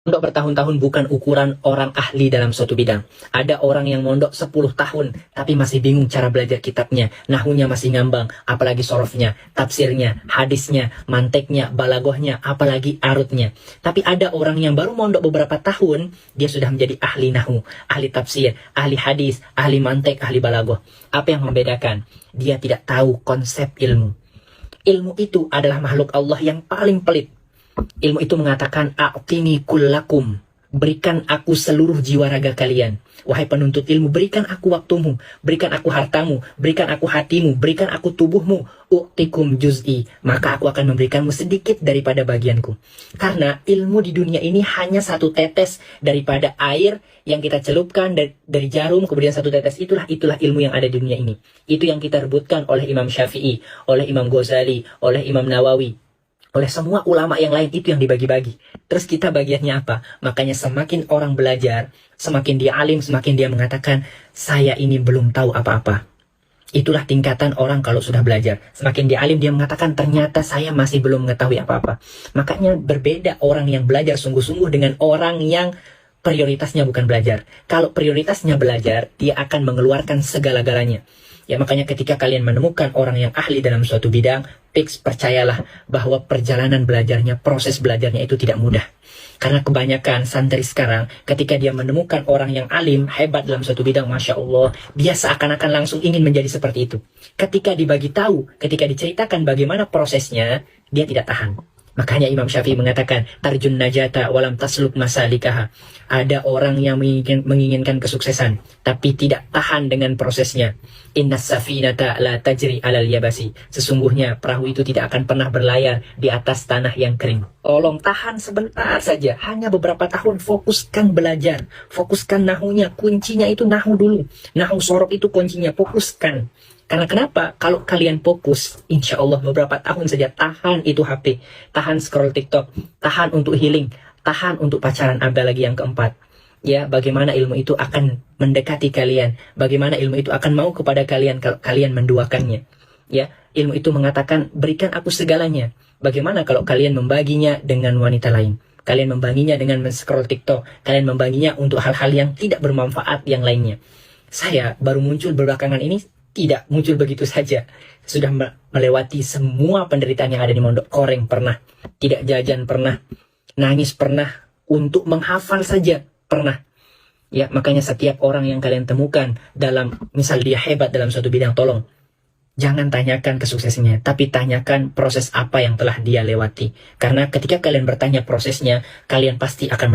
Mondok bertahun-tahun bukan ukuran orang ahli dalam suatu bidang. Ada orang yang mondok 10 tahun, tapi masih bingung cara belajar kitabnya. Nahunya masih ngambang, apalagi sorofnya, tafsirnya, hadisnya, manteknya, balagohnya, apalagi arutnya. Tapi ada orang yang baru mondok beberapa tahun, dia sudah menjadi ahli nahu, ahli tafsir, ahli hadis, ahli mantek, ahli balagoh. Apa yang membedakan? Dia tidak tahu konsep ilmu. Ilmu itu adalah makhluk Allah yang paling pelit. Ilmu itu mengatakan, a'tini kullakum, berikan aku seluruh jiwa raga kalian. Wahai penuntut ilmu, berikan aku waktumu, berikan aku hartamu, berikan aku hatimu, berikan aku tubuhmu. U'tikum juz'i, maka aku akan memberikanmu sedikit daripada bagianku. Karena ilmu di dunia ini hanya satu tetes daripada air yang kita celupkan dari jarum, kemudian satu tetes itulah ilmu yang ada di dunia ini. Itu yang kita rebutkan oleh Imam Syafi'i, oleh Imam Ghazali, oleh Imam Nawawi, oleh semua ulama yang lain. Itu yang dibagi-bagi. Terus kita bagiannya apa? Makanya semakin orang belajar, semakin dia alim, semakin dia mengatakan, saya ini belum tahu apa-apa. Itulah tingkatan orang kalau sudah belajar. Semakin dia alim, dia mengatakan, ternyata saya masih belum mengetahui apa-apa. Makanya berbeda orang yang belajar sungguh-sungguh dengan orang yang prioritasnya bukan belajar. Kalau prioritasnya belajar, dia akan mengeluarkan segala-galanya. Ya, makanya ketika kalian menemukan orang yang ahli dalam suatu bidang, fix percayalah bahwa perjalanan belajarnya, proses belajarnya itu tidak mudah. Karena kebanyakan santri sekarang, ketika dia menemukan orang yang alim, hebat dalam suatu bidang, Masya Allah, dia seakan-akan langsung ingin menjadi seperti itu. Ketika dibagi tahu, ketika diceritakan bagaimana prosesnya, dia tidak tahan. Makanya Imam Syafi'i mengatakan, tarjun najata walam tasluk masalikaha. Ada orang yang menginginkan kesuksesan, tapi tidak tahan dengan prosesnya. Innas safinata la tajri alal yabasi. Sesungguhnya perahu itu tidak akan pernah berlayar di atas tanah yang kering. Tolong tahan sebentar saja, hanya beberapa tahun, fokuskan belajar. Fokuskan nahunya, kuncinya itu nahu dulu. Nahu sorok itu kuncinya, fokuskan. Karena kenapa? Kalau kalian fokus, insya Allah beberapa tahun saja, tahan itu HP, tahan scroll TikTok, tahan untuk healing, tahan untuk pacaran, ada lagi yang keempat. Ya, bagaimana ilmu itu akan mendekati kalian, bagaimana ilmu itu akan mau kepada kalian kalau kalian menduakannya. Ya, ilmu itu mengatakan, berikan aku segalanya. Bagaimana kalau kalian membaginya dengan wanita lain? Kalian membaginya dengan men-scroll TikTok, kalian membaginya untuk hal-hal yang tidak bermanfaat yang lainnya. Saya baru muncul belakangan ini, tidak muncul begitu saja. Sudah melewati semua penderitaan yang ada di Mondok. Koreng pernah, tidak jajan pernah, nangis pernah, untuk menghafal saja pernah. Ya, makanya setiap orang yang kalian temukan dalam, misal dia hebat dalam suatu bidang, tolong jangan tanyakan kesuksesannya, tapi tanyakan proses apa yang telah dia lewati. Karena ketika kalian bertanya prosesnya, kalian pasti akan